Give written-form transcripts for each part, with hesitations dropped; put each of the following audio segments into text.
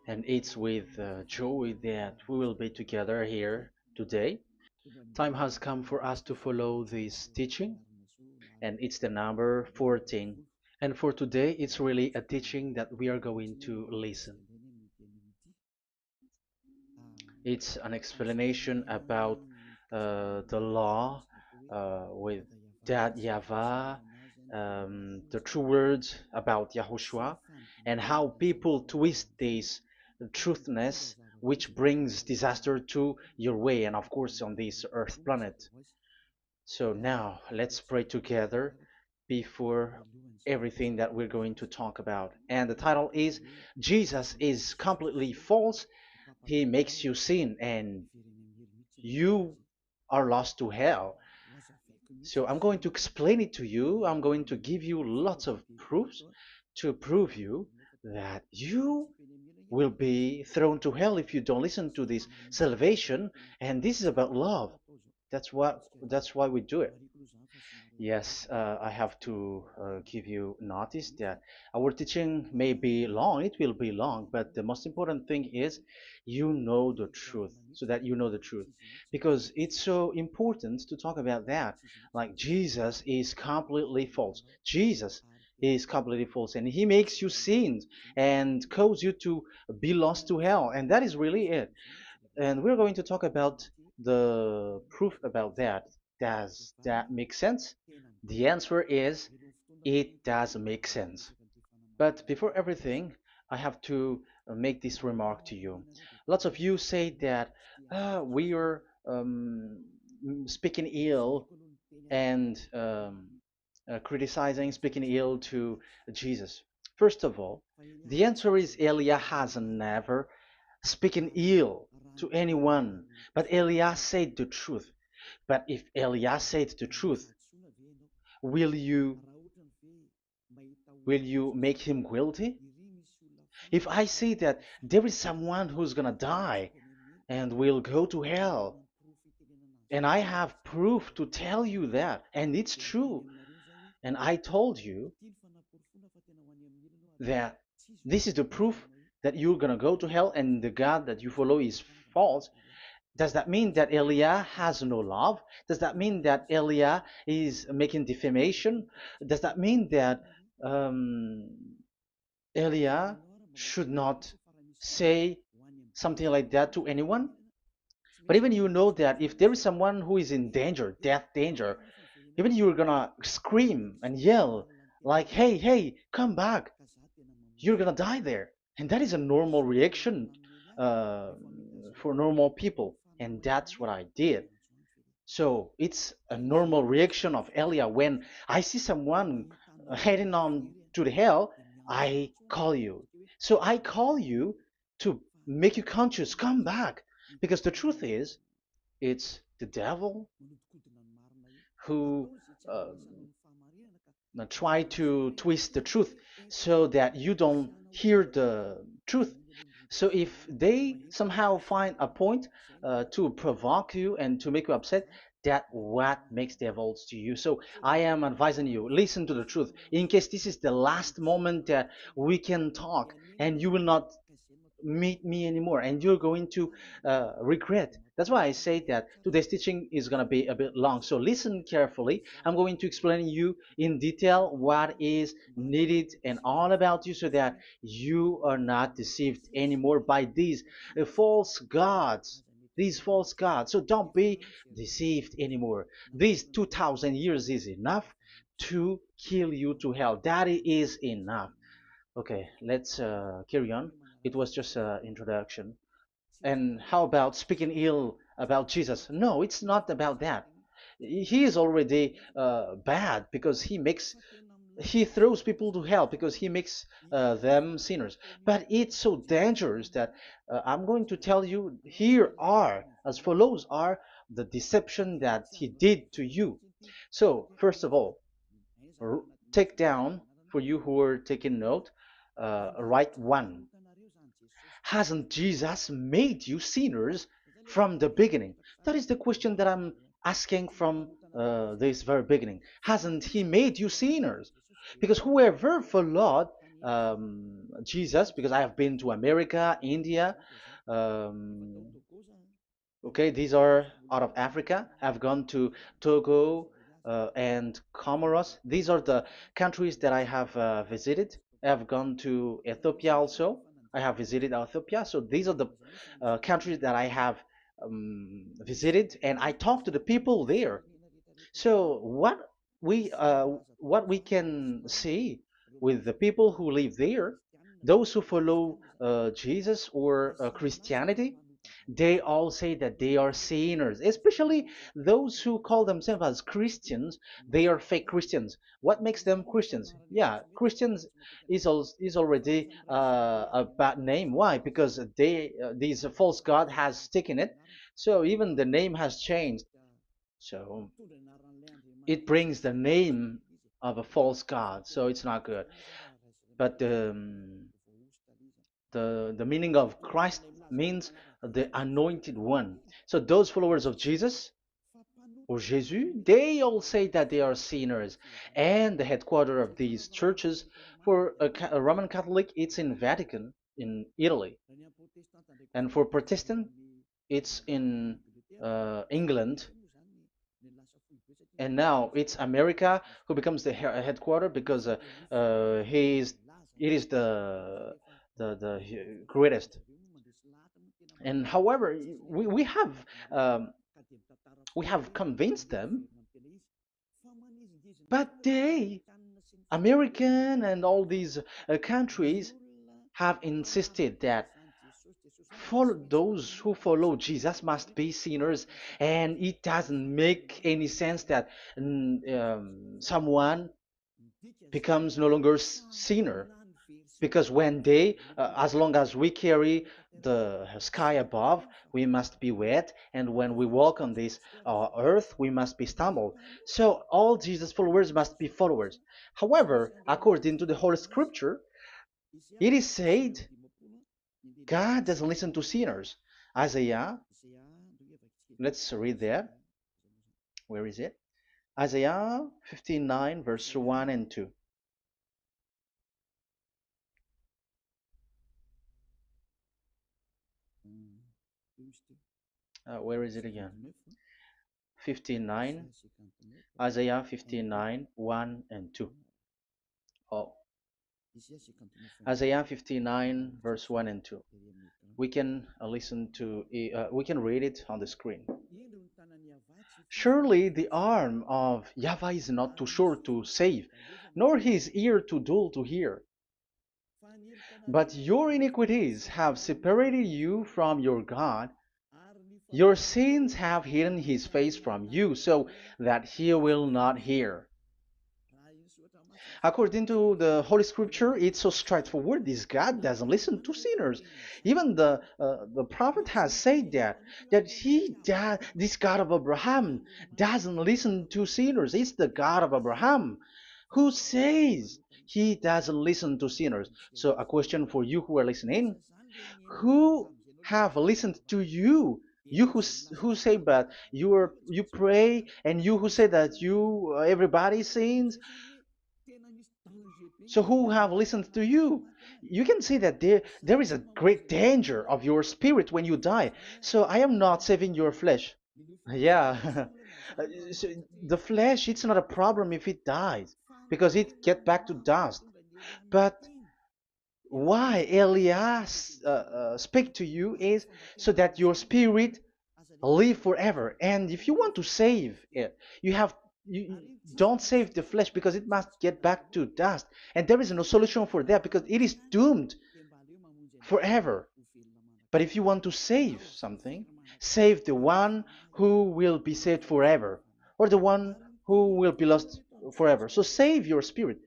And it's with joy that we will be together here today. Time has come for us to follow this teaching, and it's the number 14. And for today, it's really a teaching that we are going to listen. It's an explanation about the law with that YAHVAH, the true words about YAHOSHUAH, and how people twist this truthness which brings disaster to your way and of course on this earth planet. So now let's pray together before everything that we're going to talk about. And the title is Jesus is completely false. He makes you sin and you are lost to hell. So I'm going to explain it to you. I'm going to give you lots of proofs to prove you that you will be thrown to hell if you don't listen to this salvation. And this is about love. That's why we do it. Yes, I have to give you notice that our teaching may be long, it will be long, but the most important thing is you know the truth, so that you know the truth. Because it's so important to talk about that. Like Jesus is completely false. Jesus is completely false, and he makes you sin and cause you to be lost to hell, and that is really it. And we're going to talk about the proof about that. Does that make sense? The answer is it does make sense. But before everything, I have to make this remark to you. Lots of you say that we are speaking ill and criticizing, speaking ill to Jesus. First of all, the answer is Elia has never speaking ill to anyone, but Elia said the truth. But if Elia said the truth, will you make him guilty? If I say that there is someone who's gonna die and will go to hell, and I have proof to tell you that, and it's true, and I told you that this is the proof that you're gonna go to hell and the God that you follow is false, does that mean that Elia has no love? Does that mean that Elia is making defamation? Does that mean that um, Elia should not say something like that to anyone? But even you know that if there is someone who is in danger, death danger, even you're gonna scream and yell like, hey, hey, come back. You're gonna die there. And that is a normal reaction uh, for normal people. And that's what I did. So it's a normal reaction of Elia. When I see someone heading on to the hell, I call you. So I call you to make you conscious, come back. Because the truth is, it's the devil who uh, try to twist the truth so that you don't hear the truth. So if they somehow find a point to provoke you and to make you upset, that what makes devils to you. So I am advising you, listen to the truth. In case this is the last moment that we can talk and you will not meet me anymore and you're going to regret. That's why I say that today's teaching is going to be a bit long, so listen carefully. I'm going to explain you in detail what is needed and all about you so that you are not deceived anymore by these false gods, these false gods. So don't be deceived anymore. These 2000 years is enough to kill you to hell. That is enough. Okay, let's carry on. It was just an introduction. And how about speaking ill about Jesus? No, it's not about that. He is already bad because he throws people to hell because he makes them sinners. But it's so dangerous that I'm going to tell you here are as follows are the deception that he did to you. So first of all, take down for you who are taking note. Write one. Hasn't Jesus made you sinners from the beginning? That is the question that I'm asking from this very beginning. Hasn't he made you sinners? Because whoever followed Jesus, because I have been to America, India. Um, okay, these are out of Africa. I've gone to Togo and Comoros. These are the countries that I have visited. I have gone to Ethiopia also. I have visited Ethiopia. So these are the countries that I have visited, and I talked to the people there. So what we can see with the people who live there, those who follow Jesus or Christianity, they all say that they are sinners, especially those who call themselves as Christians. They are fake Christians. What makes them Christians? Yeah, Christians is already a bad name. Why? Because these false god has taken it. So even the name has changed. So it brings the name of a false god. So it's not good. But the meaning of Christ means the anointed one. So those followers of Jesus or Jesus, they all say that they are sinners. And the headquarters of these churches for a Roman Catholic, it's in Vatican in Italy, and for Protestant, it's in England. And now it's America who becomes the headquarter because he is it is the greatest. And however, we have um, we have convinced them, but they, American and all these countries, have insisted that follow those who follow Jesus must be sinners, and it doesn't make any sense that someone becomes no longer sinner, because when they as long as we carry the sky above, we must be wet, and when we walk on this earth, we must be stumbled. So all Jesus followers must be followers. However, according to the Holy Scripture, it is said God doesn't listen to sinners. Isaiah, let's read that. Where is it? Isaiah 59 verse 1 and 2. Where is it again? 59, Isaiah 59, 1 and 2. Oh, Isaiah 59, verse 1 and 2. We can we can read it on the screen. Surely the arm of Yahweh is not too short to save, nor his ear too dull to hear. But your iniquities have separated you from your God. Your sins have hidden his face from you so that he will not hear. According to the Holy Scripture, it's so straightforward. This God doesn't listen to sinners. Even the prophet has said this God of Abraham doesn't listen to sinners. It's the God of Abraham who says he doesn't listen to sinners. So a question for you who are listening: who have listened to you? You who say that you pray, and you who say that you everybody sins, so who have listened to you? You can see that there is a great danger of your spirit when you die. So I am not saving your flesh. Yeah. So the flesh, it's not a problem if it dies, because it get back to dust. But why Elias speak to you is so that your spirit live forever. And if you want to save it, you don't save the flesh, because it must get back to dust, and there is no solution for that because it is doomed forever. But if you want to save something, save the one who will be saved forever, or the one who will be lost forever. So save your spirit.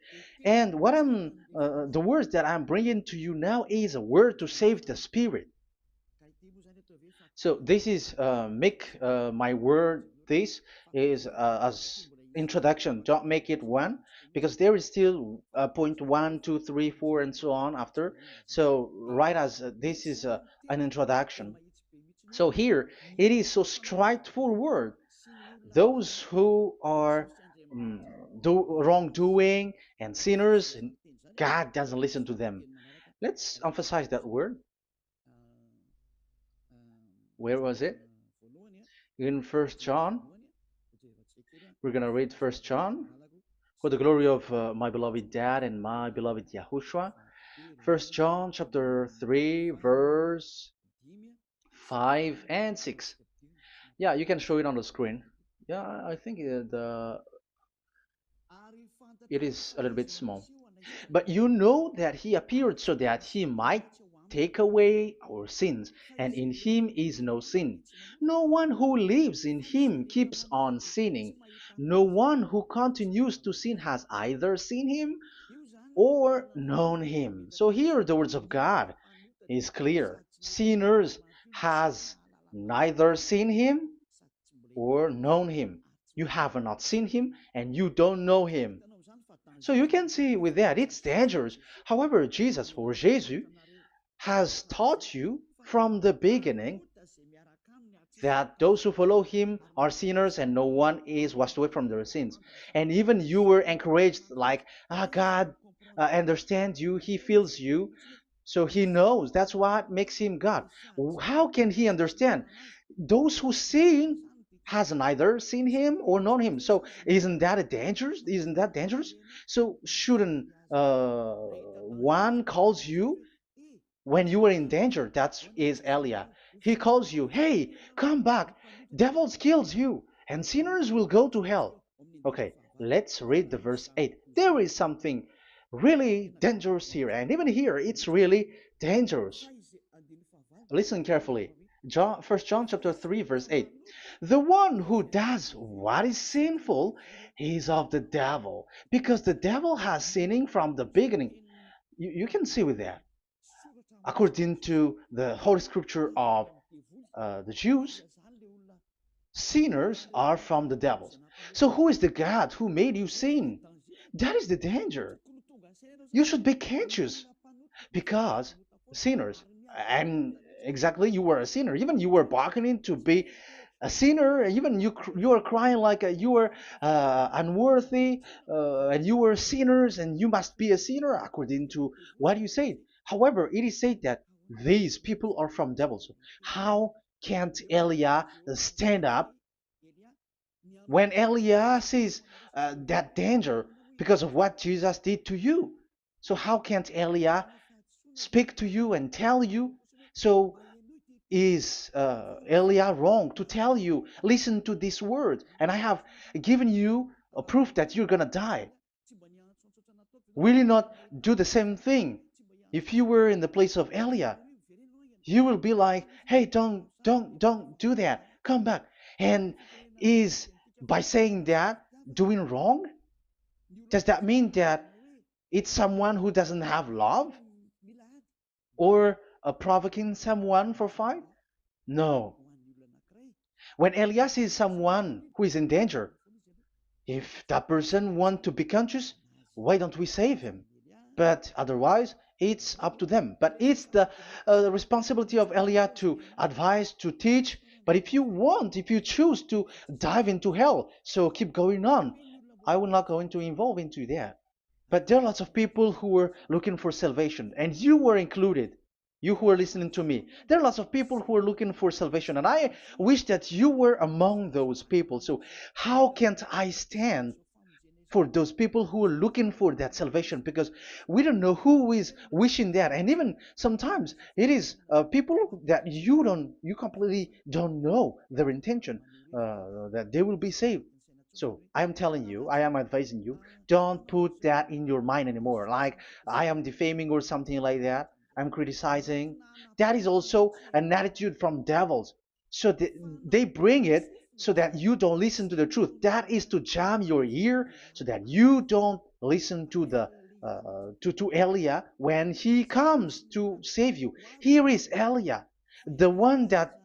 And the words that I'm bringing to you now is a word to save the spirit. So this is make my word. This is as introduction. Don't make it one, because there is still point one, two, three, four, and so on after. So write as this is an introduction. So here it is so straightforward. Those who are um, wrongdoing and sinners, God doesn't listen to them. Let's emphasize that word. Where was it? In First John. We're gonna read First John. For the glory of my beloved Dad and my beloved YAHOSHUAH. First John chapter 3 verse 5 and 6. Yeah, you can show it on the screen. Yeah, I think it is a little bit small. But you know that he appeared so that he might take away our sins, and in him is no sin. No one who lives in him keeps on sinning. No one who continues to sin has either seen him or known him. So here the words of God is clear. Sinners has neither seen him or known him. You have not seen him and you don't know him. So you can see with that it's dangerous. However, Jesus or Jesus has taught you from the beginning that those who follow him are sinners and no one is washed away from their sins. And even you were encouraged like, God understands you, he feels you, so he knows. That's what makes him God. How can he understand? Those who sin has neither seen him or known him. So isn't that a dangerous? Isn't that dangerous? So shouldn't one calls you when you were in danger? That is Elia. He calls you, hey, come back. Devils kills you, and sinners will go to hell. Okay, let's read the verse 8. There is something really dangerous here, and even here it's really dangerous. Listen carefully. John, 1 John chapter 3 verse 8. The one who does what is sinful is of the devil, because the devil has sinning from the beginning. You can see with that. According to the Holy Scripture of the Jews, sinners are from the devils. So who is the God who made you sin? That is the danger. You should be conscious because sinners, and exactly you were a sinner. Even you were bargaining to be a sinner. Even you are crying like you were unworthy, and you were sinners, and you must be a sinner according to what you said. However, it is said that these people are from devils. How can't Elia stand up when Elia sees that danger because of what Jesus did to you? So how can't Elia speak to you and tell you? So is Elia wrong to tell you, listen to this word, and I have given you a proof that you're gonna die? Will you not do the same thing? If you were in the place of Elia, you will be like, hey, don't do that, come back. And is by saying that doing wrong? Does that mean that it's someone who doesn't have love, or provoking someone for fight? No. When Elias sees someone who is in danger, if that person wants to be conscious, why don't we save him? But otherwise, it's up to them. But it's the responsibility of Elia to advise, to teach. But if you want, if you choose to dive into hell, so keep going on. I will not go into involve into that. But there are lots of people who were looking for salvation, and you were included. You who are listening to me, there are lots of people who are looking for salvation, and I wish that you were among those people. So how can't I stand for those people who are looking for that salvation? Because we don't know who is wishing that, and even sometimes it is people that you completely don't know their intention, that they will be saved. So I am telling you, I am advising you, don't put that in your mind anymore, like I am defaming or something like that, I'm criticizing. That is also an attitude from devils. So they bring it so that you don't listen to the truth. That is to jam your ear so that you don't listen to the to Elia when he comes to save you. Here is Elia, the one that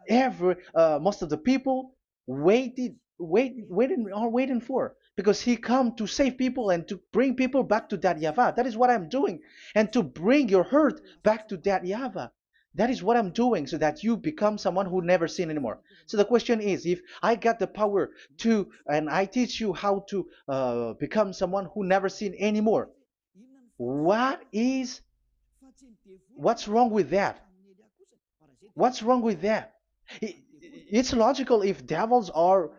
every most of the people waiting for, because he come to save people and to bring people back to that YAHVAH. That is what I'm doing, and to bring your hurt back to that YAHVAH. That is what I'm doing, so that you become someone who never sin anymore. So the question is, if I got the power to, and I teach you how to become someone who never sin anymore, What is what's wrong with that? What's wrong with that? It's logical if devils are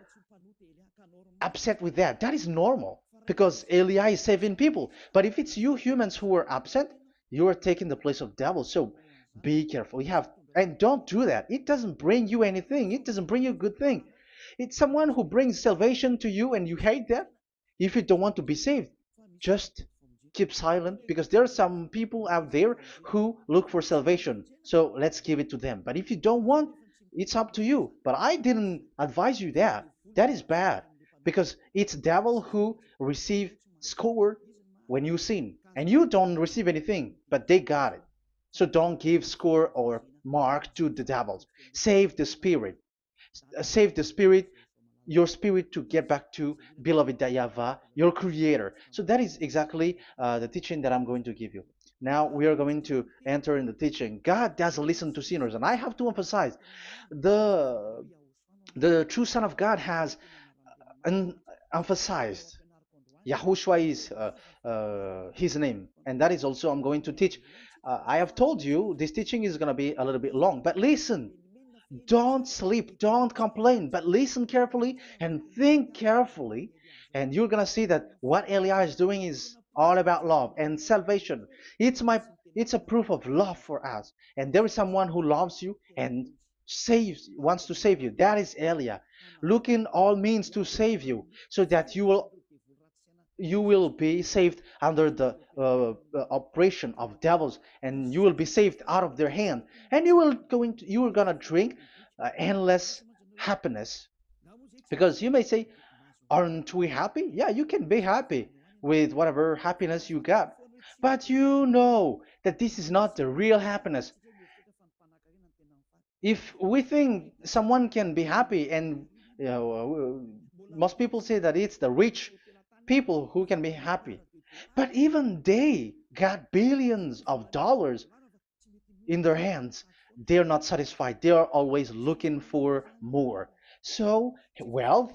upset with that. That is normal because Eli is saving people. But if it's you humans who are upset, you are taking the place of devils. So be careful. You have and don't do that. It doesn't bring you anything. It doesn't bring you a good thing. It's someone who brings salvation to you and you hate that. If you don't want to be saved, just keep silent because there are some people out there who look for salvation. So let's give it to them. But if you don't want, it's up to you. But I didn't advise you that. That is bad because it's devil who receive score when you sin and you don't receive anything, but they got it. So don't give score or mark to the devils. Save the spirit. Save the spirit, your spirit to get back to beloved YAHVAH, your creator. So that is exactly the teaching that I'm going to give you. Now we are going to enter in the teaching. God doesn't listen to sinners, and I have to emphasize the the true Son of God has emphasized. Yahushua is his name, and that is also I'm going to teach. I have told you this teaching is going to be a little bit long, but listen. Don't sleep, don't complain, but listen carefully and think carefully, and you're gonna see that what Eli is doing is all about love and salvation. It's my it's a proof of love for us, and there is someone who loves you and wants to save you. That is Elia, looking all means to save you, so that you will be saved under the operation of devils, and you will be saved out of their hand, and you are gonna drink endless happiness. Because you may say, aren't we happy? Yeah, you can be happy with whatever happiness you got, but you know that this is not the real happiness. If we think someone can be happy, and most people say that it's the rich people who can be happy, but even they got billions of dollars in their hands. They're not satisfied. They are always looking for more. So wealth,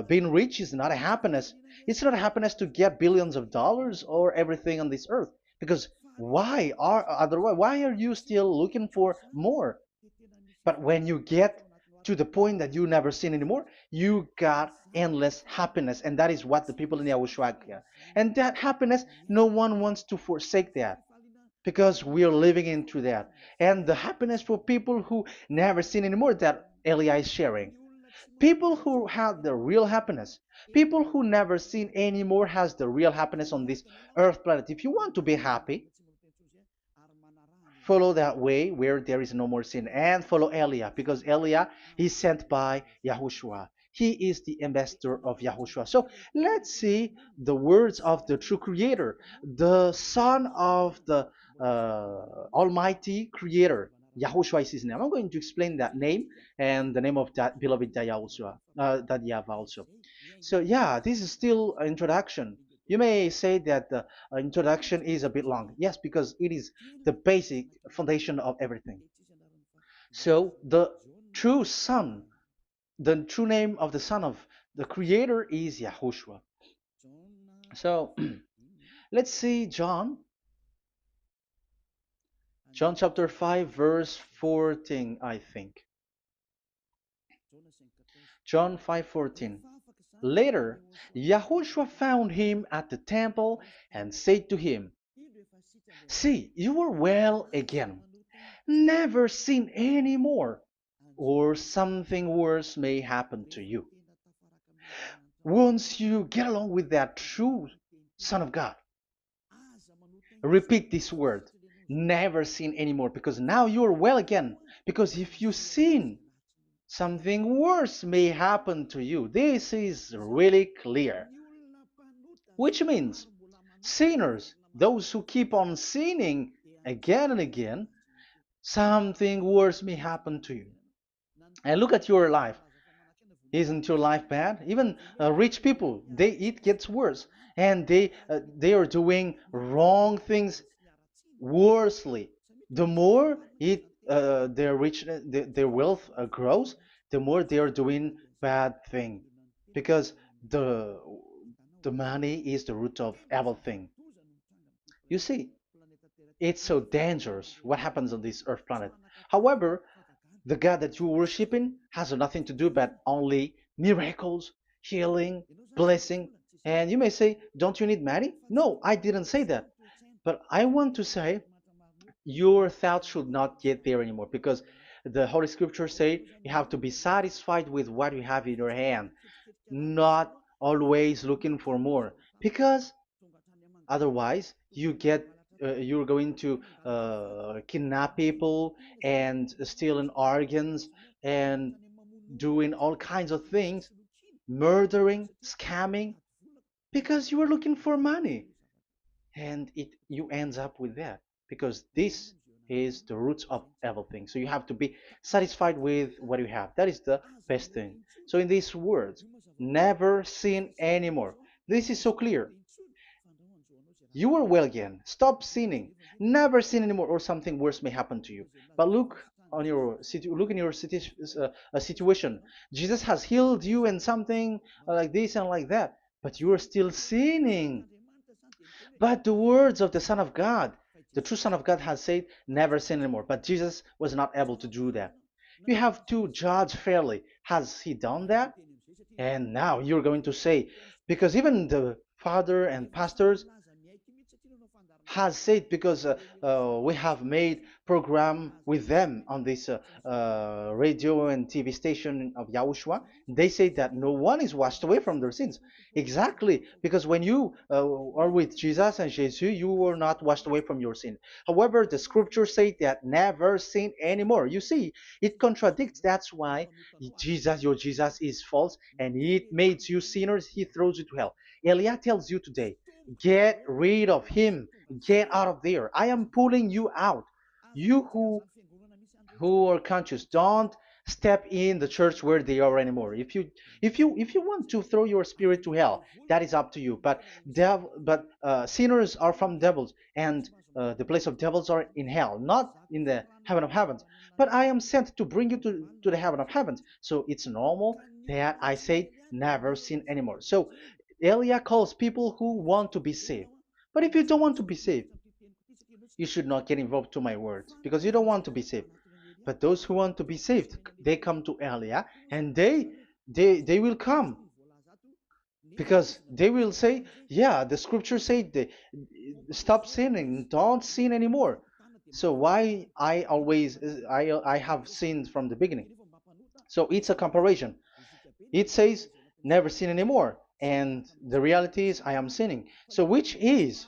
being rich is not a happiness. It's not a happiness to get billions of dollars or everything on this earth. Because why are you still looking for more? But when you get to the point that you never sin anymore, you got endless happiness. And that is what the people in Yahushua get. And that happiness, no one wants to forsake that because we are living into that. And the happiness for people who never sin anymore that Elia is sharing. People who have the real happiness, people who never sin anymore has the real happiness on this earth planet. If you want to be happy, follow that way where there is no more sin and follow Elia because Elia is sent by Yahushua. He is the ambassador of Yahushua. So let's see the words of the true creator, the son of the almighty creator. Yahushua is his name. I'm going to explain that name and the name of that beloved Yahushua, that YAHVAH also. So yeah, this is still an introduction. You may say that the introduction is a bit long. Yes, because it is the basic foundation of everything. So the true Son, the true name of the Son of the Creator is Yahushua. So let's see John chapter 5 verse 14, I think. John 5:14. Later, Yahushua found him at the temple and said to him, "See, you are well again. Never sin any more, or something worse may happen to you." Once you get along with that true Son of God, repeat this word. Never sin anymore, because now you are well again. Because if you sin, something worse may happen to you. This is really clear. Which means sinners, those who keep on sinning again and again, something worse may happen to you. And look at your life. Isn't your life bad? Even rich people, it gets worse, and they are doing wrong things worsely. The more their rich their wealth grows, the more they are doing bad thing, because the The money is the root of everything. You see, it's so dangerous what happens on this earth planet. However, the God that you're worshiping has nothing to do but only miracles, healing, blessing. And you may say, don't you need money? No, I didn't say that. But I want to say your thoughts should not get there anymore because the Holy Scriptures say you have to be satisfied with what you have in your hand, not always looking for more. Because otherwise, you're going to kidnap people and stealing organs and doing all kinds of things, murdering, scamming, because you are looking for money, and it you ends up with that because this is the roots of everything. So you have to be satisfied with what you have. That is the best thing. So in these words, never sin anymore. This is so clear. You are well again. Stop sinning. Never sin anymore, or something worse may happen to you. But look in your situation. Jesus has healed you and something like this and like that, but you are still sinning. But the words of the Son of God, the true Son of God, has said, "Never sin anymore." But Jesus was not able to do that. You have to judge fairly. Has he done that? And now you're going to say, because even the father and pastors has said, because we have made program with them on this radio and TV station of Yahushua. They say that no one is washed away from their sins. Exactly, because when you are with Jesus and Jesus, you are not washed away from your sin. However, the scriptures say that never sin anymore. You see, it contradicts. That's why your Jesus is false, and it makes you sinners. He throws you to hell. Elia tells you today, get rid of him. Get out of there. I am pulling you out. You who are conscious, don't step in the church where they are anymore. If you want to throw your spirit to hell, that is up to you. But sinners are from devils, and the place of devils are in hell, not in the heaven of heavens. But I am sent to bring you to the heaven of heavens. So it's normal that I say never sin anymore. So Elia calls people who want to be saved. But if you don't want to be saved, you should not get involved to my words because you don't want to be saved. But those who want to be saved, they come to Elia, and they will come because they will say, yeah, the scriptures say they stop sinning, don't sin anymore. So why I have sinned from the beginning. So it's a comparison. It says never sin anymore, and the reality is I am sinning. So which is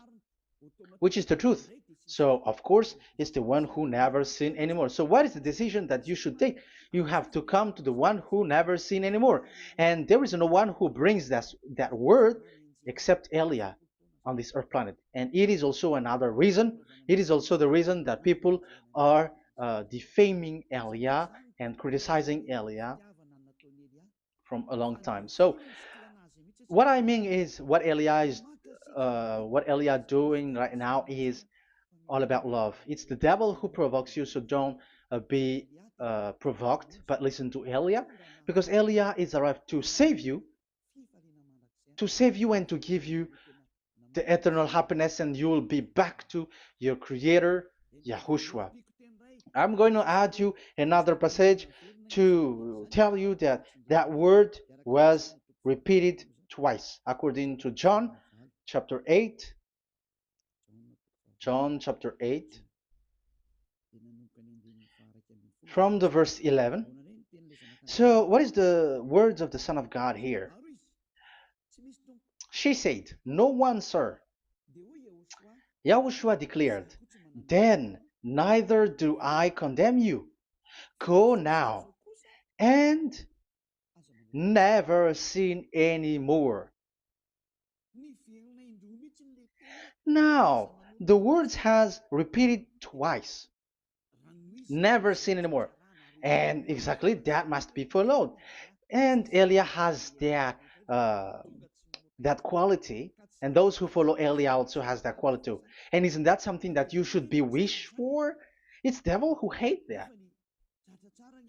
the truth? So, of course, it's the one who never sin anymore. So, what is the decision that you should take? You have to come to the one who never sin anymore. And there is no one who brings that word except Elia on this earth planet. And it is also another reason. It is also the reason that people are defaming Elia and criticizing Elia from a long time. So, what I mean is what Elia doing right now is all about love. It's the devil who provokes you, so don't be provoked, but listen to Elia, because Elia is arrived to save you and to give you the eternal happiness, and you will be back to your Creator, Yahushua. I'm going to add you another passage to tell you that that word was repeated twice, according to chapter 8, John chapter 8, from the verse 11. So, what is the words of the Son of God here? She said, "No one, sir." Yahushua declared, "Then neither do I condemn you. Go now and never sin any more." Now, the words has repeated twice. Never sin anymore. And exactly that must be followed. And Elia has uh, that quality, and those who follow Elia also has that quality too. And isn't that something that you should be wish for? It's devil who hate that.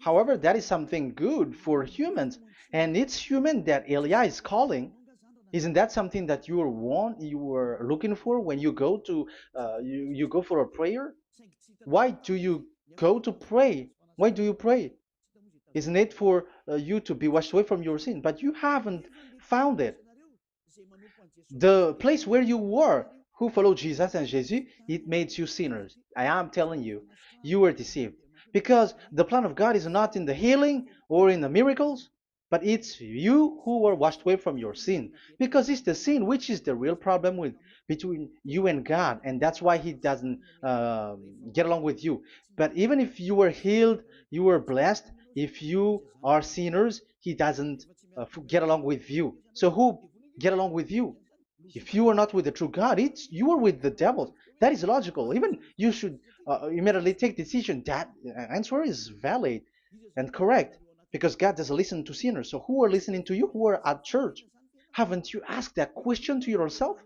However, that is something good for humans, and it's human that Elia is calling. Isn't that something that you were looking for when you go to you go for a prayer? Why do you go to pray? Why do you pray? Isn't it for you to be washed away from your sin? But you haven't found it. The place where you were, who followed Jesus and Jesus, it made you sinners. I am telling you, you were deceived. Because the plan of God is not in the healing or in the miracles, but it's you who were washed away from your sin. Because it's the sin which is the real problem with between you and God, and that's why He doesn't get along with you. But even if you were healed, you were blessed. If you are sinners, He doesn't get along with you. So who get along with you? If you are not with the true God, it's you are with the devil. That is logical. Even you should immediately take decision. That answer is valid and correct because God doesn't listen to sinners. So who are listening to you? Who are at church? Haven't you asked that question to yourself?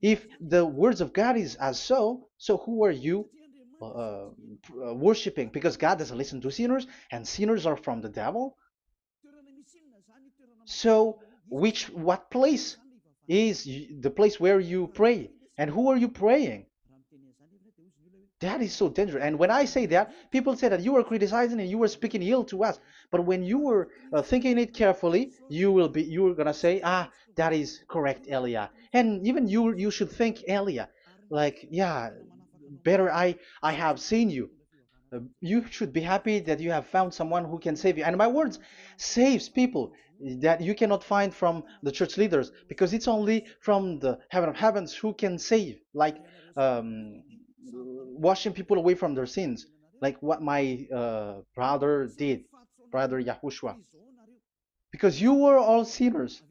If the words of God is as so who are you worshiping? Because God doesn't listen to sinners, and sinners are from the devil. So, what place is the place where you pray? And who are you praying? That is so dangerous. And when I say that, people say that you were criticizing and you were speaking ill to us. But when you were thinking it carefully, you were gonna say, ah, that is correct, Elia. And even you should think, Elia, like, yeah, better I have seen you. You should be happy that you have found someone who can save you. And my words saves people that you cannot find from the church leaders because it's only from the heaven of heavens who can save, like um, washing people away from their sins, like what my brother did, brother Yahushua. Because you were all sinners.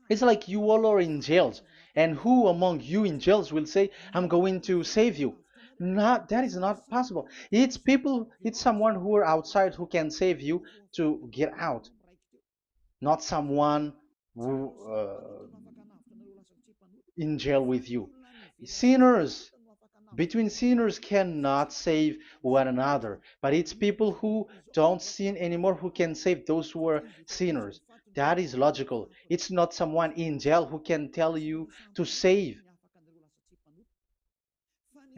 It's like you all are in jails. And who among you in jails will say, I'm going to save you? Not, that is not possible. It's people, it's someone who are outside who can save you to get out, not someone who in jail with you. Sinners, between sinners cannot save one another, but it's people who don't sin anymore who can save those who are sinners. That is logical. It's not someone in jail who can tell you to save.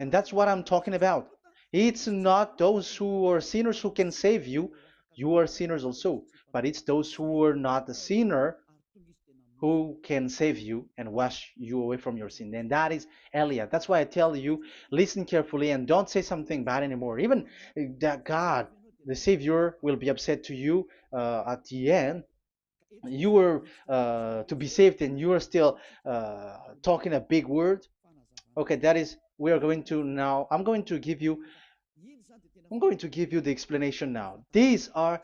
And that's what I'm talking about. It's not those who are sinners who can save you. You are sinners also. But it's those who are not a sinner who can save you and wash you away from your sin. And that is Eliah. That's why I tell you, listen carefully and don't say something bad anymore. Even that God, the Savior, will be upset to you at the end. You were to be saved and you are still talking a big word. Okay, that is, we are going to now, I'm going to give you the explanation now. These are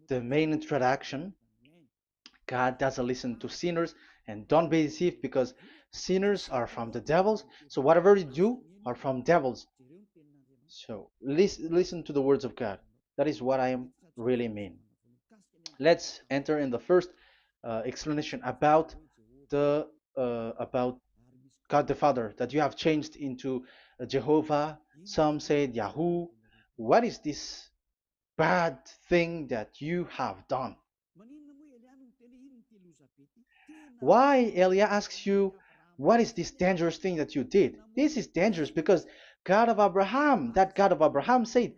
the main introduction. God doesn't listen to sinners, and don't be deceived because sinners are from the devils. So whatever you do are from devils. So listen to the words of God. That is what I am really mean. Let's enter in the first explanation about God the Father that you have changed into Jehovah. Some said Yahoo. What is this bad thing that you have done? Why Elia asks you, what is this dangerous thing that you did? This is dangerous because God of Abraham, that God of Abraham said,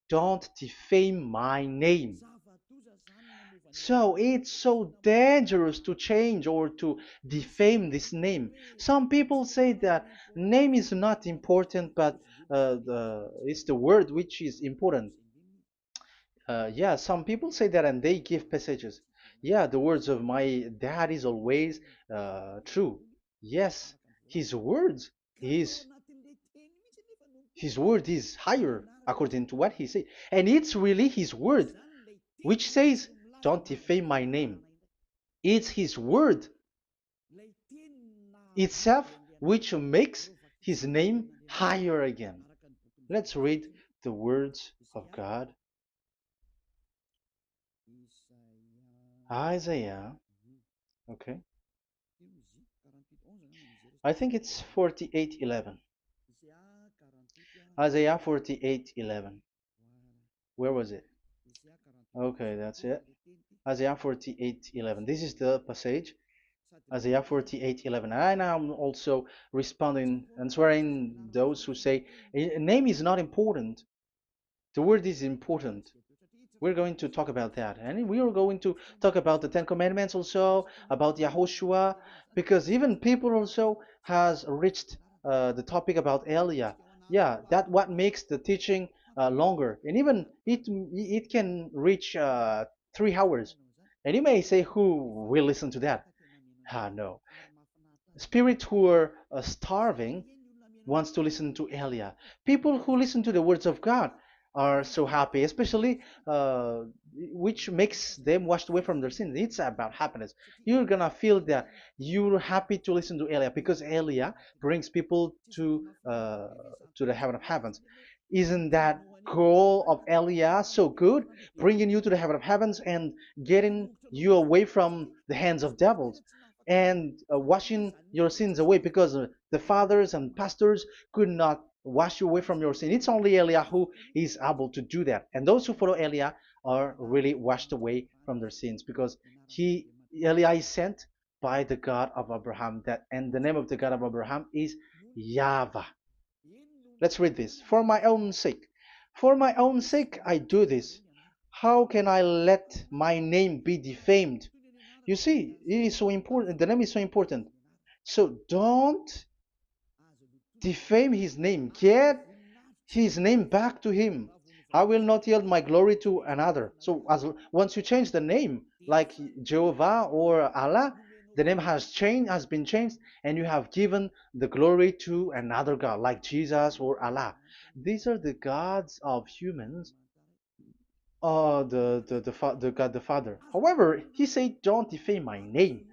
don't defame my name. So it's so dangerous to change or to defame this name. Some people say that name is not important, but it's the word which is important. Yeah, some people say that and they give passages. Yeah, the words of my dad is always true. Yes, his words, his his word is higher according to what he said. And it's really his word which says, don't defame my name. It's his word itself which makes his name higher again. Let's read the words of God. Isaiah, okay. I think it's 48:11. Isaiah 48:11. Where was it? Okay, that's it. Isaiah 48:11. This is the passage. Isaiah 48:11. And I'm also responding, answering those who say a name is not important. The word is important. We're going to talk about that. And we are going to talk about the Ten Commandments also, about Yahushua, because even people also has reached the topic about Elia. Yeah, that what makes the teaching longer. And even it can reach 3 hours. And you may say, who will listen to that? Ah, no. Spirits who are starving wants to listen to Elia. People who listen to the words of God are so happy, especially which makes them washed away from their sins. It's about happiness. You're gonna feel that you're happy to listen to Elia because Elia brings people to the heaven of heavens. Isn't that goal of Elia so good, bringing you to the heaven of heavens and getting you away from the hands of devils? And washing your sins away because the fathers and pastors could not wash you away from your sin. It's only Eliah who is able to do that. And those who follow Eliah are really washed away from their sins because he Eliah is sent by the God of Abraham. That and the name of the God of Abraham is YAHVAH. Let's read this. For my own sake. For my own sake I do this. How can I let my name be defamed? You see, it is so important. The name is so important. So don't defame his name. Get his name back to him. I will not yield my glory to another. So as once you change the name, like Jehovah or Allah, the name has been changed, and you have given the glory to another God, like Jesus or Allah. These are the gods of humans, the God the Father. However, he said, "Don't defame my name,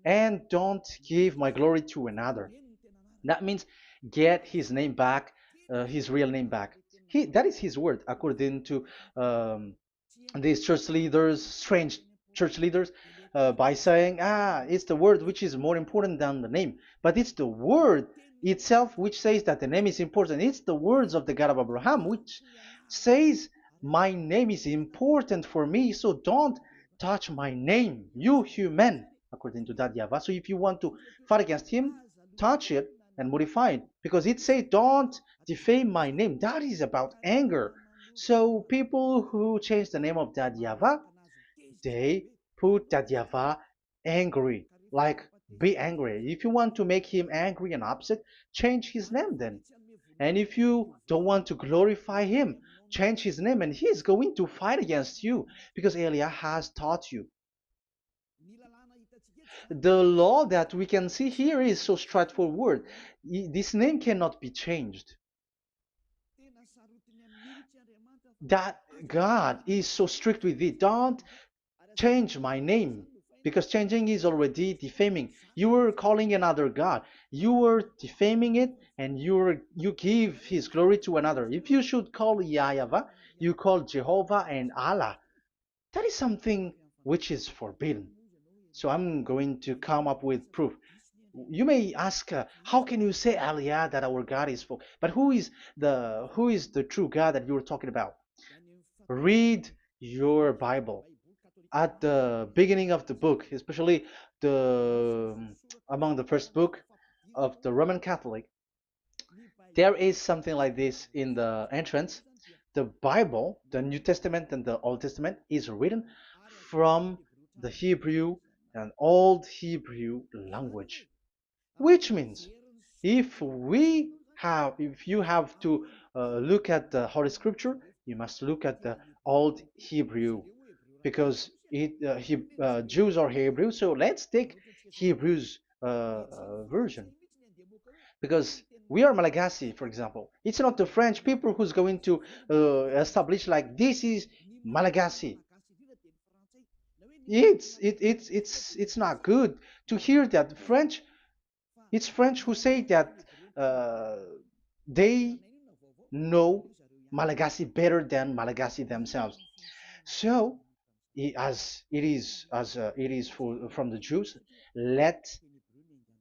and don't give my glory to another." That means get his name back, his real name back. That is his word, according to um, these church leaders, strange church leaders, by saying, it's the word which is more important than the name. But it's the word itself which says that the name is important. It's the words of the God of Abraham which says, my name is important for me, so don't touch my name, you human, according to that Yahweh. So if you want to fight against him, touch it and modify it, because it says, don't defame my name. That is about anger. So people who change the name of that Yahweh, they put that Yahweh angry, like be angry. If you want to make him angry and upset, change his name then. And if you don't want to glorify him, change his name, and he's going to fight against you because Elia has taught you. The law that we can see here is so straightforward. This name cannot be changed. That God is so strict with it. Don't change my name, because changing is already defaming. You were calling another God. You were defaming it, and you give his glory to another. If you should call Yahweh, you call Jehovah and Allah. That is something which is forbidden. So I'm going to come up with proof. You may ask, how can you say Aliyah that our God is for? But who is the true God that you were talking about? Read your Bible at the beginning of the book, especially the among the first book of the Roman Catholic. There is something like this in the entrance. The Bible, the New Testament and the Old Testament, is written from the Hebrew and Old Hebrew language, which means if you have to look at the Holy Scripture, you must look at the Old Hebrew, because Jews are Hebrew. So let's take Hebrews version, because we are Malagasy, for example. It's not the French people who's going to establish like this is Malagasy. It's not good to hear that French. It's French who say that uh, they know Malagasy better than Malagasy themselves. So, as it is from the Jews, let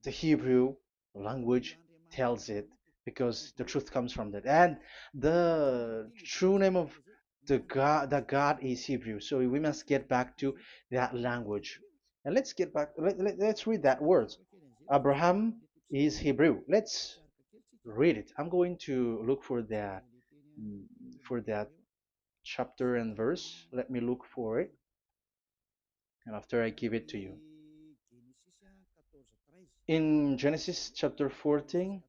the Hebrew language tells it, because the truth comes from that. And the true name of the God is Hebrew. So we must get back to that language. And let's get back. Let's read that words. Abraham is Hebrew. Let's read it. I'm going to look mm, for that chapter and verse. Let me look for it, and after I give it to you. In Genesis chapter 14,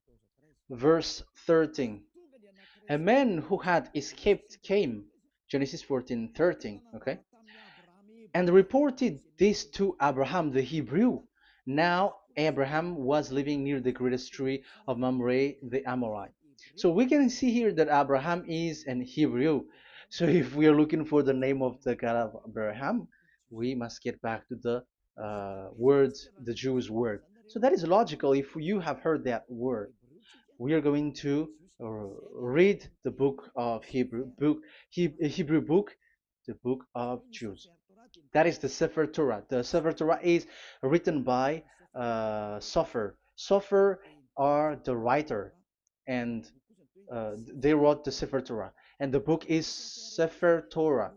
verse 13, a man who had escaped came, Genesis 14:13, okay, and reported this to Abraham the Hebrew. Now Abraham was living near the greatest tree of Mamre the Amorite. So we can see here that Abraham is an Hebrew. So if we are looking for the name of the God of Abraham, we must get back to the word, the Jewish word. So that is logical. If you have heard that word, we are going to read the book of Hebrew book, the book of Jews. That is the Sefer Torah. The Sefer Torah is written by Sofer. Sofer are the writer, and they wrote the Sefer Torah, and the book is Sefer Torah.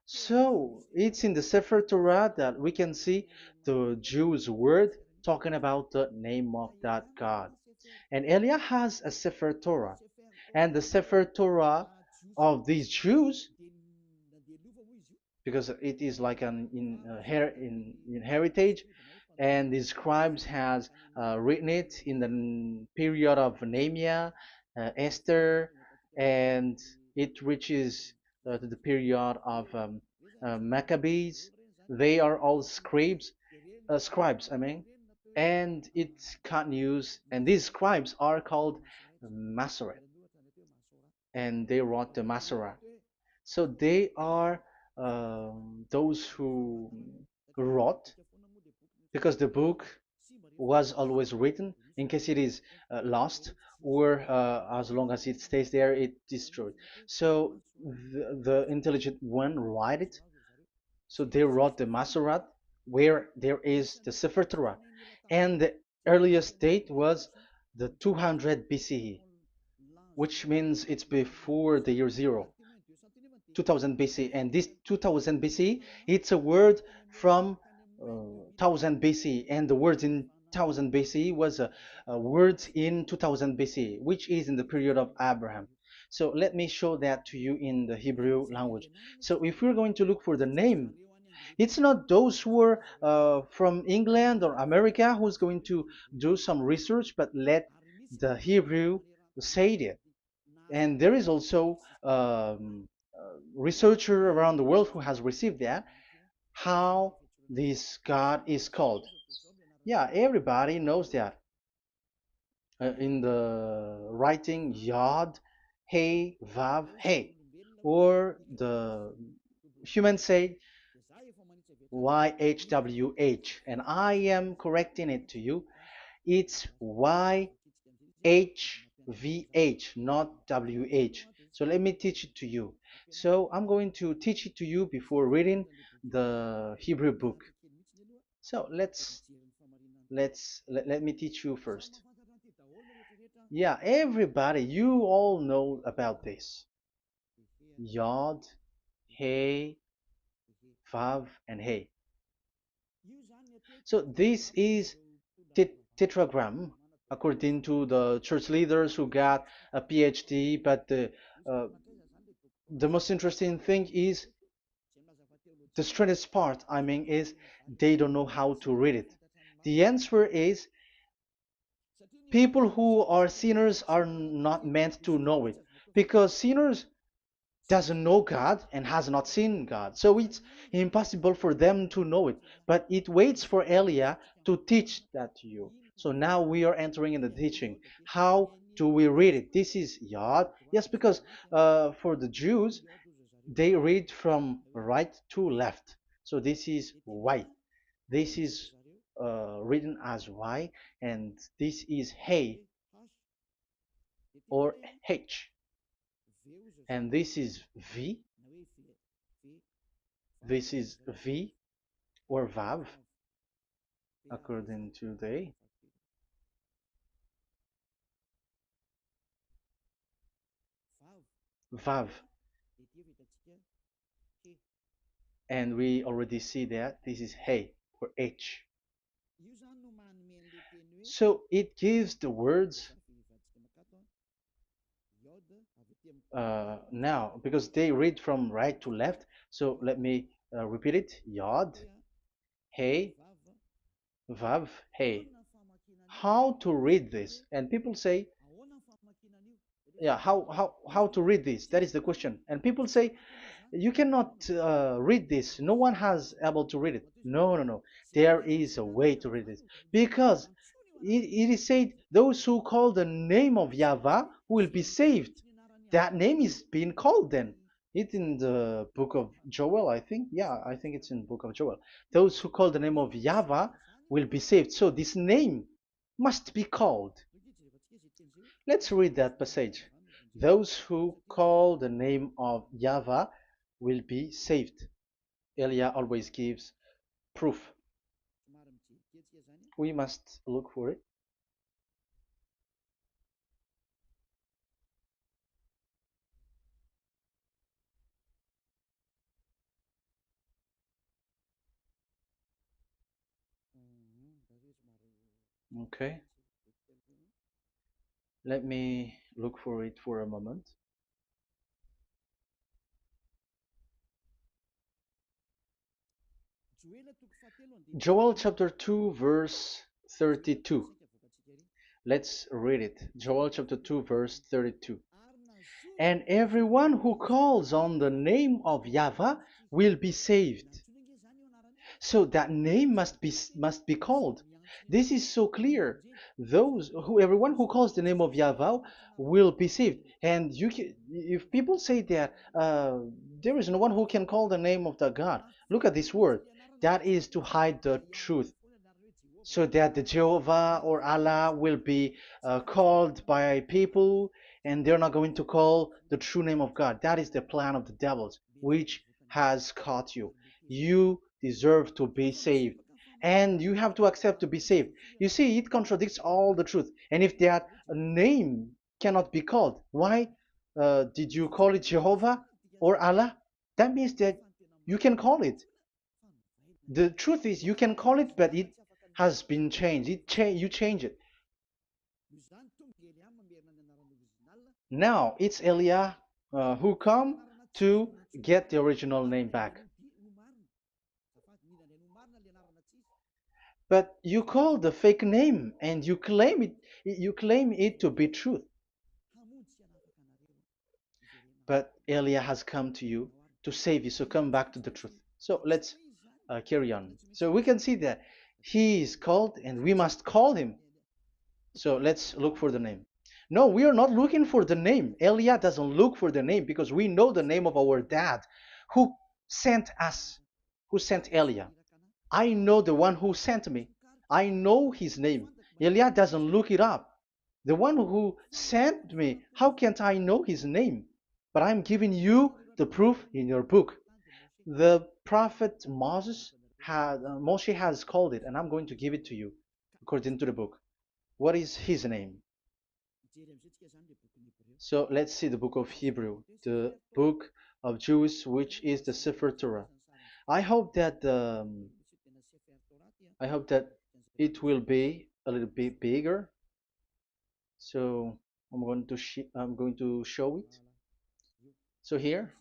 So it's in the Sefer Torah that we can see the Jews' word talking about the name of that God. And Eliah has a Sefer Torah, and the Sefer Torah of these Jews, because it is like an in heritage, and the scribes has written it in the period of Nehemiah, Esther, and it reaches to the period of Maccabees. They are all scribes, I mean, and it continues, and these scribes are called Masoret, and they wrote the Masorah. So they are those who wrote, because the book was always written in case it is lost, or as long as it stays there, it destroyed. So the intelligent one write it. So they wrote the Masorat, where there is the Sefer Torah, and the earliest date was the 200 BCE, which means it's before the year zero. 2000 BC, and this 2000 BC, it's a word from 1000 BC, and the word in 1000 BC was a word in 2000 BC, which is in the period of Abraham. So let me show that to you in the Hebrew language. So if we're going to look for the name, it's not those who are from England or America who's going to do some research, but let the Hebrew say it. And there is also researcher around the world who has received that, how this God is called. Yeah, everybody knows that. In the writing Yod, Hey, Vav, Hey, or the human say YHWH, and I am correcting it to you. It's YHVH, not WH. So let me teach it to you. So I'm going to teach it to you before reading the Hebrew book. So let me teach you first. Yeah, everybody, you all know about this. Yod, Hey, Vav, and Hey. So this is tetragram, according to the church leaders who got a PhD. But the most interesting thing is, the strangest part, I mean, is they don't know how to read it. The answer is, people who are sinners are not meant to know it, because sinners doesn't know God and has not seen God. So it's impossible for them to know it. But it waits for Elia to teach that to you. So now we are entering in the teaching. How do we read it? This is Yod. Yes, because for the Jews, they read from right to left. So this is Y. This is written as Y, and this is Hey or H. And this is V. This is V or Vav, according to the Vav. And we already see that this is Hey. or H. So it gives the words now because they read from right to left. So let me repeat it. Yod, Hey, Vav, Hey. How to read this? And people say, yeah, how to read this? That is the question. And people say, you cannot read this. No one has able to read it. No, no, no. There is a way to read this because it is said those who call the name of Yahweh will be saved. That name is being called then. It's in the book of Joel, I think. Yeah, I think it's in the book of Joel. Those who call the name of Yahweh will be saved. So this name must be called. Let's read that passage. Those who call the name of Yahweh will be saved. Elia always gives proof. We must look for it. Okay, let me look for it for a moment. Joel chapter 2, verse 32. Let's read it. Joel chapter 2, verse 32. And everyone who calls on the name of Yahweh will be saved. So that name must be called. This is so clear. Everyone who calls the name of Yahweh will be saved. And if people say that there is no one who can call the name of the God, look at this word. That is to hide the truth, so that the Jehovah or Allah will be called by people, and they're not going to call the true name of God. That is the plan of the devils, which has caught you. You deserve to be saved, and you have to accept to be saved. You see, it contradicts all the truth. And if that name cannot be called, why did you call it Jehovah or Allah? That means that you can call it. The truth is, you can call it, but it has been changed. You change it. Now it's Elia who come to get the original name back. But you call the fake name and you claim it. You claim it to be truth. But Elia has come to you to save you. So come back to the truth. So let's carry on. So we can see that he is called and we must call him. So let's look for the name. No, we are not looking for the name. Elia doesn't look for the name because we know the name of our dad who sent us, who sent Elia. I know the one who sent me. I know his name. Elia doesn't look it up. The one who sent me, how can't I know his name? But I'm giving you the proof in your book. The prophet Moshe has called it, and I'm going to give it to you according to the book. What is his name? So let's see the book of Hebrew, the book of Jews, which is the Sefer Torah. I hope that it will be a little bit bigger. So I'm going to show it. So here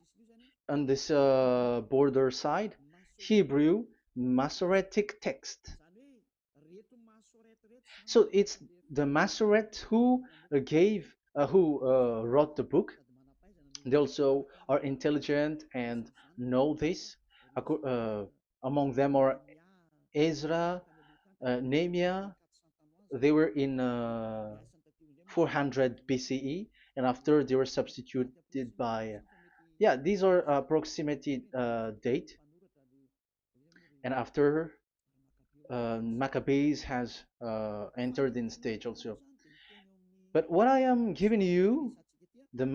on this border side, Hebrew Masoretic text. So it's the Masoret who wrote the book. They also are intelligent and know this. Among them are Ezra, Nehemiah. They were in 400 BCE, and after they were substituted by, yeah, these are approximated date. And after Maccabees has entered in stage also. But what I am giving you, the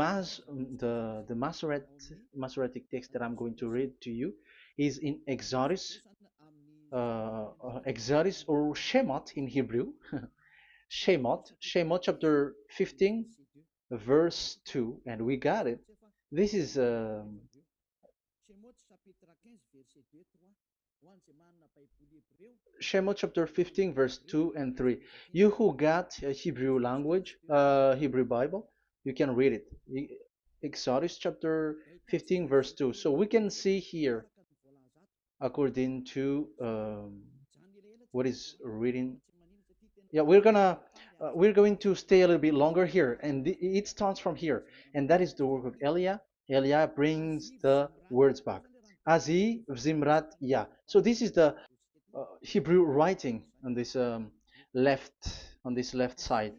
Masoretic text that I'm going to read to you is in Exodus, Exodus or Shemot in Hebrew, Shemot chapter 15, verse 2, and we got it. This is Shemot chapter 15, verse 2 and 3. You who got a Hebrew language, Hebrew Bible, you can read it. Exodus chapter 15, verse 2. So we can see here, according to what is reading. Yeah, we're going to stay a little bit longer here, and it starts from here, and that is the work of Eliah. Eliah brings the words back. Azi Zimrat Ya. So this is the Hebrew writing on this left on this left side.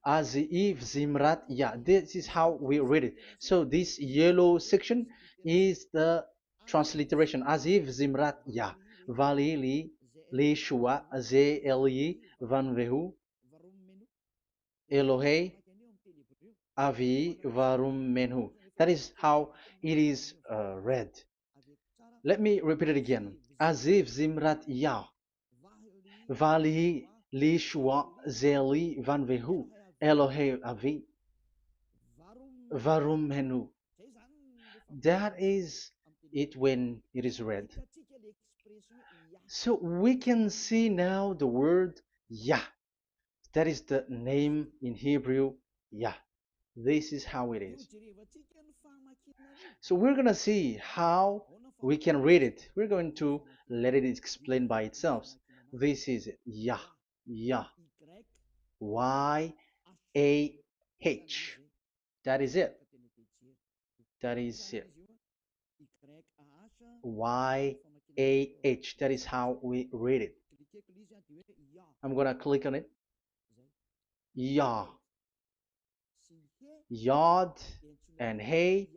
Aziv Zimrat Ya. This is how we read it. So this yellow section is the transliteration. Aziv Zimrat Ya. Vali li shua ze eli van vehu Elohei avi varum menhu. That is how it is read. Let me repeat it again. Aziv Zimrat Ya. Vali li shua ze eli van vehu Elohei avi varum menhu. That is it when it is read. So we can see now the word Yah. That is the name in Hebrew, Yah. This is how it is. So we're going to see how we can read it. We're going to let it explain by itself. This is it. Yah. Yah. Y-A-H. That is it. That is it. Y-A-H. That is how we read it. I'm going to click on it. Yah. Yod and Hey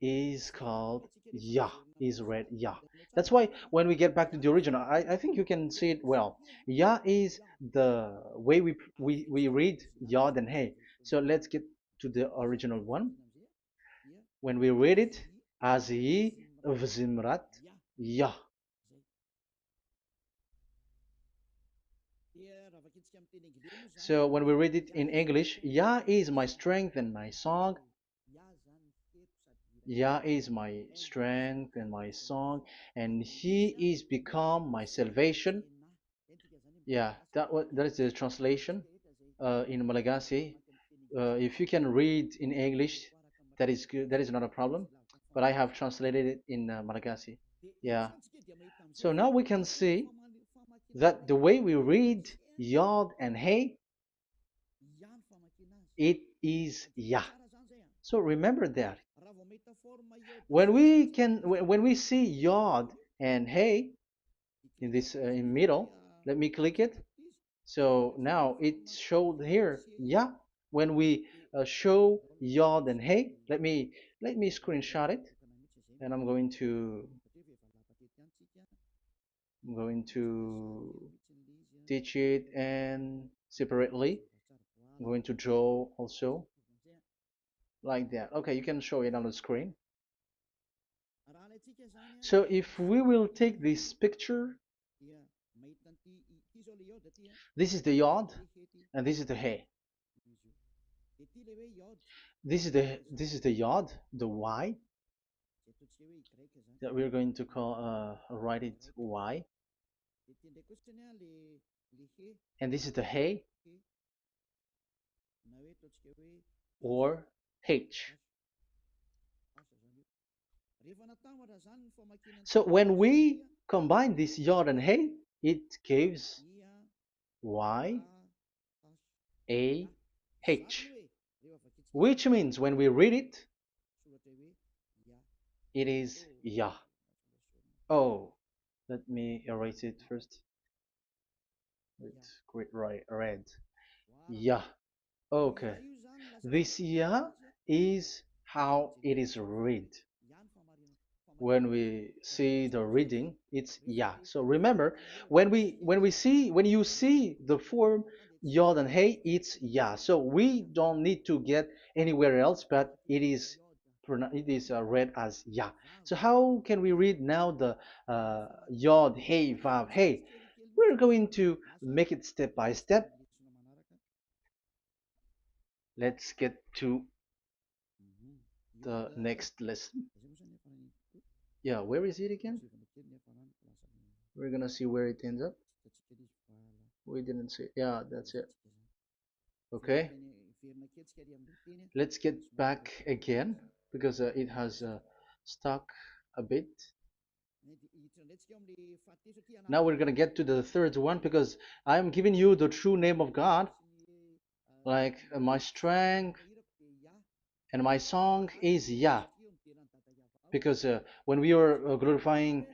is called Yah, is read Yah. That's why when we get back to the original, I think you can see it well. Yah is the way we read Yod and Hey. So let's get to the original one. When we read it, Azi Vzimrat Yah. So when we read it in English, Yah is my strength and my song. Yah is my strength and my song, and He is become my salvation. Yeah, that is the translation in Malagasy. If you can read in English, that is good. That is not a problem. But I have translated it in Malagasy. Yeah. So now we can see that the way we read Yod and Hey, it is Yah. So remember that when we see Yod and Hey in this in middle, let me click it. So now it showed here, yeah. When we show Yod and Hey, let me screenshot it, and I'm going to teach it and separately. I'm going to draw also like that. Okay, you can show it on the screen. So if we will take this picture, this is the Yod and this is the Hey. This is the Yod, the Y that we're going to call write it Y, and this is the Hey or H. So when we combine this Yod and Hey, it gives Y A H, which means when we read it, it is Yah. Oh, let me erase it first with great red. Yah. Okay. This Yah is how it is read. When we see the reading, it's Yah. So remember, when you see the form Yod and Hey, it's Yah. So we don't need to get anywhere else, but it is read as Yah. So how can we read now the Yod, Hey, Vav, Hey? We're going to make it step by step. Let's get to the next lesson. Yeah, where is it again? We're gonna see where it ends up. We didn't see. Yeah, that's it. Okay. Let's get back again because it has stuck a bit. Now we're gonna get to the third one because I'm giving you the true name of God, like my strength and my song is Yah, because when we are glorifying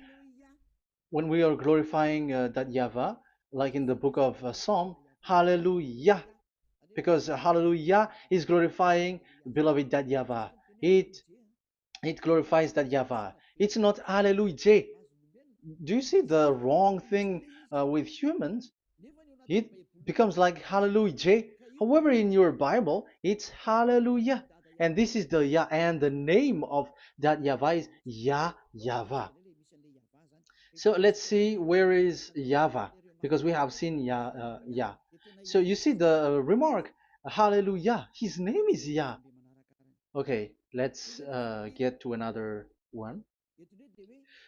that Yahvah, like in the book of Psalm, Hallelujah, because Hallelujah is glorifying beloved that Yahvah. It it glorifies that Yahvah. It's not Hallelujah. Do you see the wrong thing with humans? It becomes like Hallelujah. However, in your Bible, it's Hallelujah. And this is the Yah, and the name of that Yahvah is Yahvah. So let's see where is Yahvah, because we have seen Yah. So you see the remark, Hallelujah. His name is Yah. Okay, let's get to another one.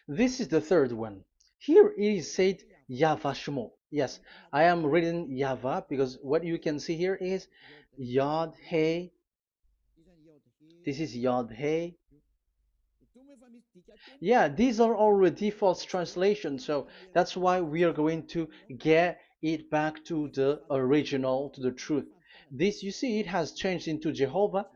This is the third one. Here it is said YAHVAH. Yes, I am reading Yahvah because what you can see here is Yod Hey. This is Yod Hey. Yeah, these are already false translations, so that's why we are going to get it back to the original, to the truth. This, you see, it has changed into Jehovah.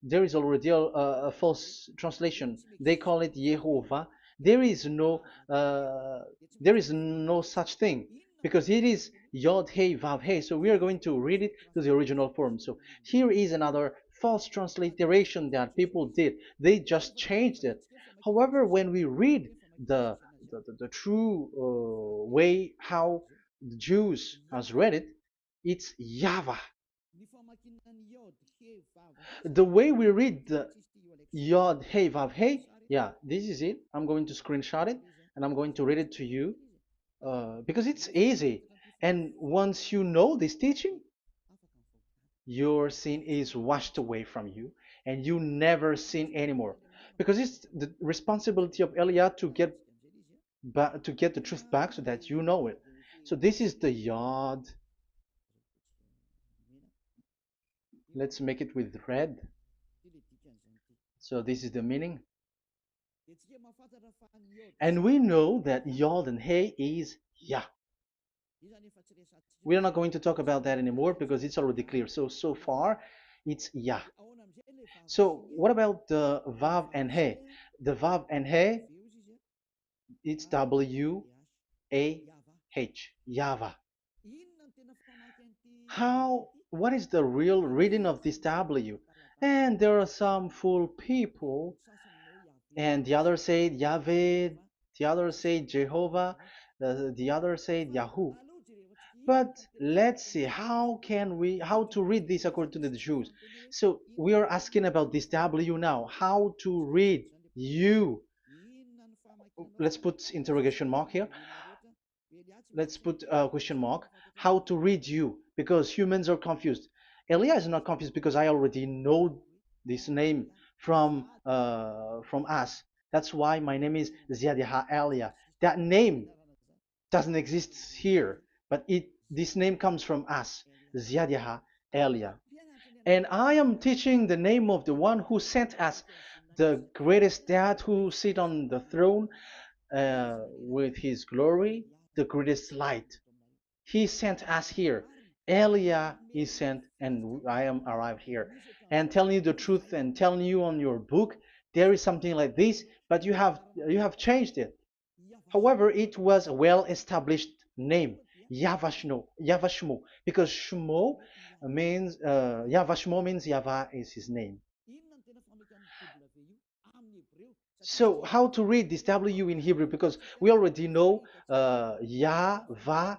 There is already a false translation. They call it Yehovah. There is no, uh, there is no such thing because it is Yod Hey Vav Hey. So we are going to read it to the original form. So here is another false transliteration that people did. They just changed it. However, when we read the true way how the Jews has read it, it's Yahvah. The way we read the Yod Hey Vav Hey, yeah, this is it. I'm going to screenshot it and I'm going to read it to you because it's easy. And once you know this teaching, your sin is washed away from you and you never sin anymore. Because it's the responsibility of Eliah to get to get the truth back so that you know it. So this is the Yod. Let's make it with red. So this is the meaning. And we know that Yod and Hey is Yah. We are not going to talk about that anymore because it's already clear. So far, it's Yah. So what about the Vav and He? The Vav and He, it's W-A-H, Yahvah. What is the real reading of this W? And there are some fool people, and the others say Yahweh, the others say Jehovah, the others say Yahoo. But let's see how to read this according to the Jews. So we are asking about this W now. How to read you? Let's put interrogation mark here. Let's put a question mark. How to read you? Because humans are confused. Elia is not confused because I already know this name from us. That's why my name is Ziadiha Elia. That name doesn't exist here, but this name comes from us, Ziadiha Elia. And I am teaching the name of the one who sent us, the greatest dad who sit on the throne with his glory, the greatest light. He sent us here. Elia is sent, and I am arrived here. And telling you the truth and telling you on your book, there is something like this, but you have changed it. However, it was a well-established name, Yahvah, because Shmo means Yahvah means Yahvah is his name. So how to read this W in Hebrew? Because we already know Yahvah.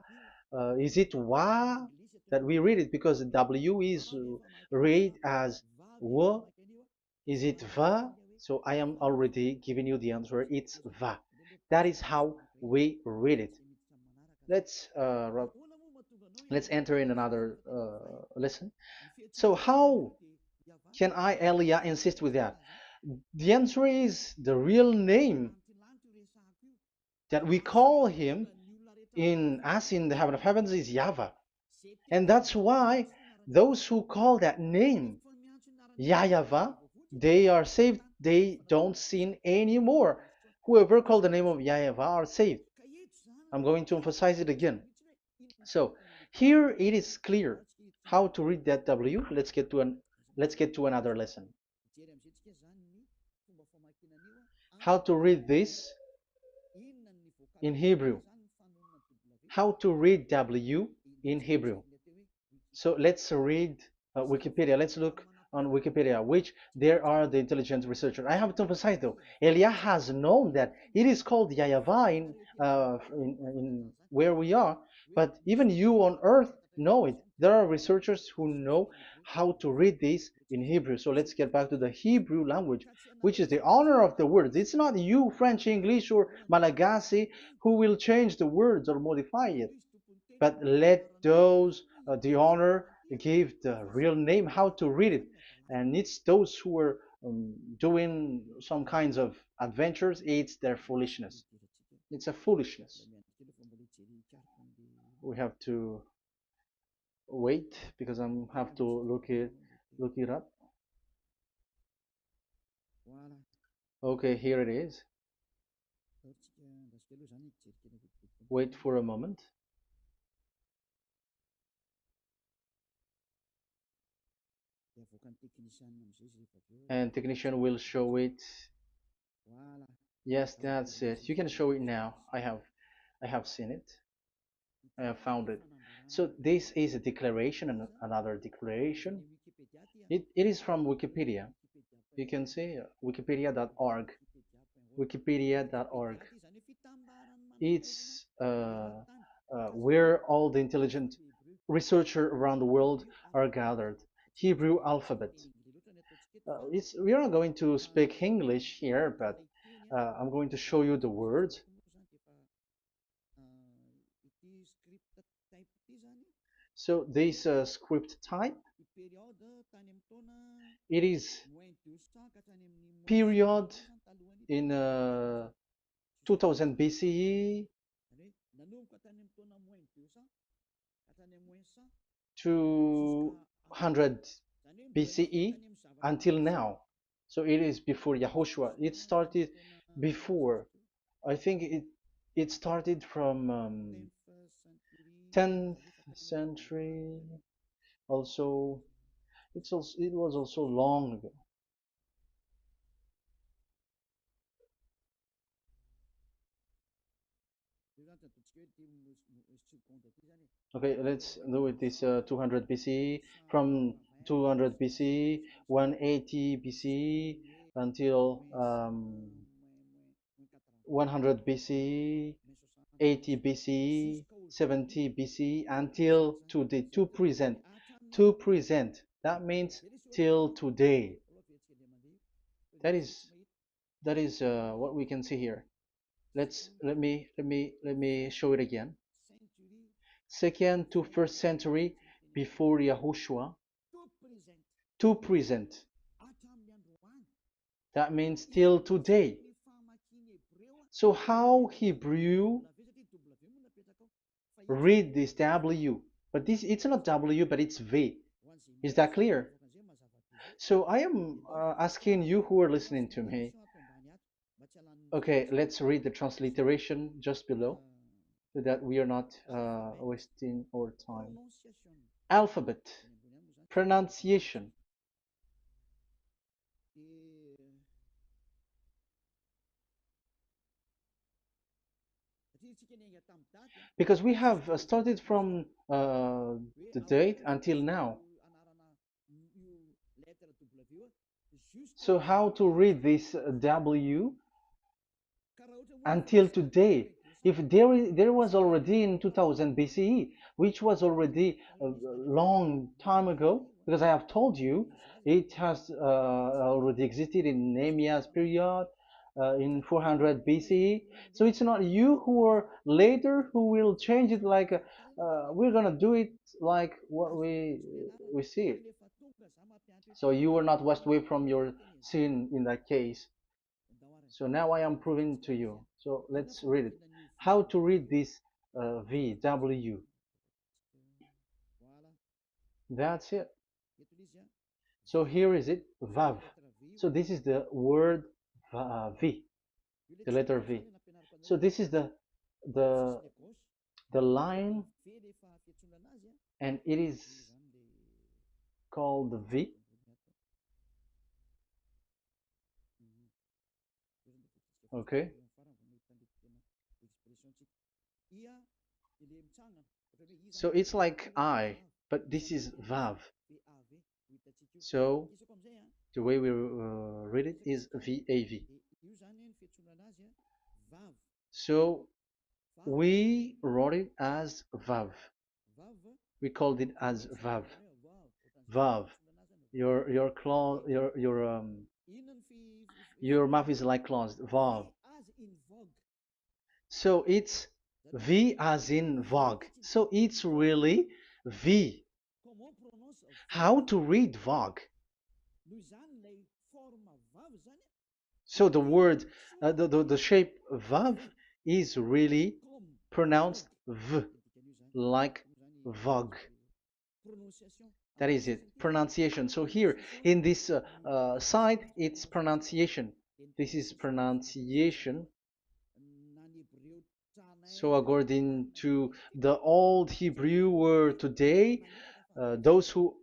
Is it Wa that we read it? Because W is read as W. Is it Va? So I am already giving you the answer. It's Va. That is how we read it. Let's enter in another lesson. So how can I, Elia, insist with that? The answer is the real name that we call him in us in the heaven of heavens is YAHVAH. And that's why those who call that name YAHVAH, they are saved. They don't sin anymore. Whoever called the name of YAHVAH are saved. I'm going to emphasize it again. So here it is clear how to read that W. Let's get to another lesson. How to read this in Hebrew. How to read W in Hebrew. So let's read Wikipedia. Let's look on Wikipedia, which there are the intelligent researchers. I have to emphasize though, Elia has known that it is called YAHVAH in where we are, but even you on earth know it. There are researchers who know how to read this in Hebrew. So let's get back to the Hebrew language, which is the honor of the words. It's not you, French, English, or Malagasy, who will change the words or modify it, but let those the honor give the real name how to read it. And it's those who are doing some kinds of adventures, it's their foolishness. It's a foolishness. We have to wait because I have to look it up. Okay, here it is. Wait for a moment. And technician will show it. Yes, that's it. You can show it now. I have seen it. I have found it. So this is a declaration and another declaration. It is from Wikipedia. You can see wikipedia.org. Wikipedia.org. It's where all the intelligent researchers around the world are gathered. Hebrew alphabet. We are not going to speak English here, but I'm going to show you the words. So this script type, it is period in 2000 BCE to 100 BCE until now. So it is before Yahushua. It started before. I think it started from 10th century. Also, it was also long ago. Okay, let's do it this 200 BCE, from 200 BCE, 180 BCE until 100 BCE, 80 BCE, 70 BCE until today, to present. To present. That means till today. That is what we can see here. Let me show it again. Second to first century before Yahushua, to present. That means till today. So how Hebrew read this W? But this it's not W, but it's V. Is that clear? So I am asking you who are listening to me. Okay, let's read the transliteration just below, so that we are not wasting our time. Alphabet, pronunciation. Because we have started from the date until now. So how to read this W until today? If there was already in 2000 BCE, which was already a long time ago, because I have told you it has already existed in Nehemiah's period, in 400 BCE. So it's not you who are later who will change it like we're gonna do it like what we see it. So you were not washed away from your sin in that case. So now I am proving to you. So let's read it. How to read this V, W. That's it. So here is it, Vav. So this is the word V, the letter V. So this is the the line, and it is called the V. Okay. So it's like I, but this is Vav. So the way we read it is VAV. So we wrote it as Vav. We called it as Vav. Vav. Your claw, your mouth is like closed. Vav. So it's V as in Vogue. So it's really V. How to read Vogue? So the word, the shape Vav is really pronounced V, like Vogue. That is it, pronunciation. So here in this side, it's pronunciation. This is pronunciation. So according to the old Hebrew word today, those who,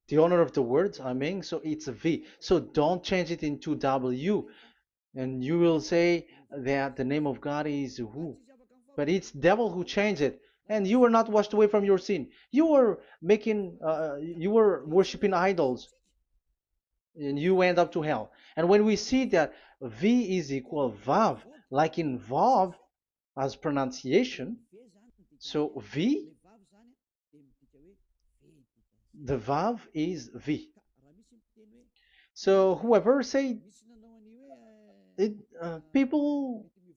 the owner of the words, I mean, so it's a V. So don't change it into W. And you will say that the name of God is who? But it's devil who changed it. And you were not washed away from your sin. You were you were worshiping idols, and you went up to hell. And when we see that V is equal Vav, like in Vav as pronunciation, so V, the Vav is V. So whoever say it,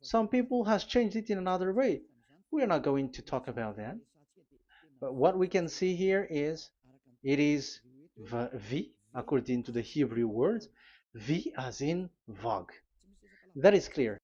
some people has changed it in another way. We are not going to talk about that. But what we can see here is it is V according to the Hebrew words, V as in Vog. That is clear.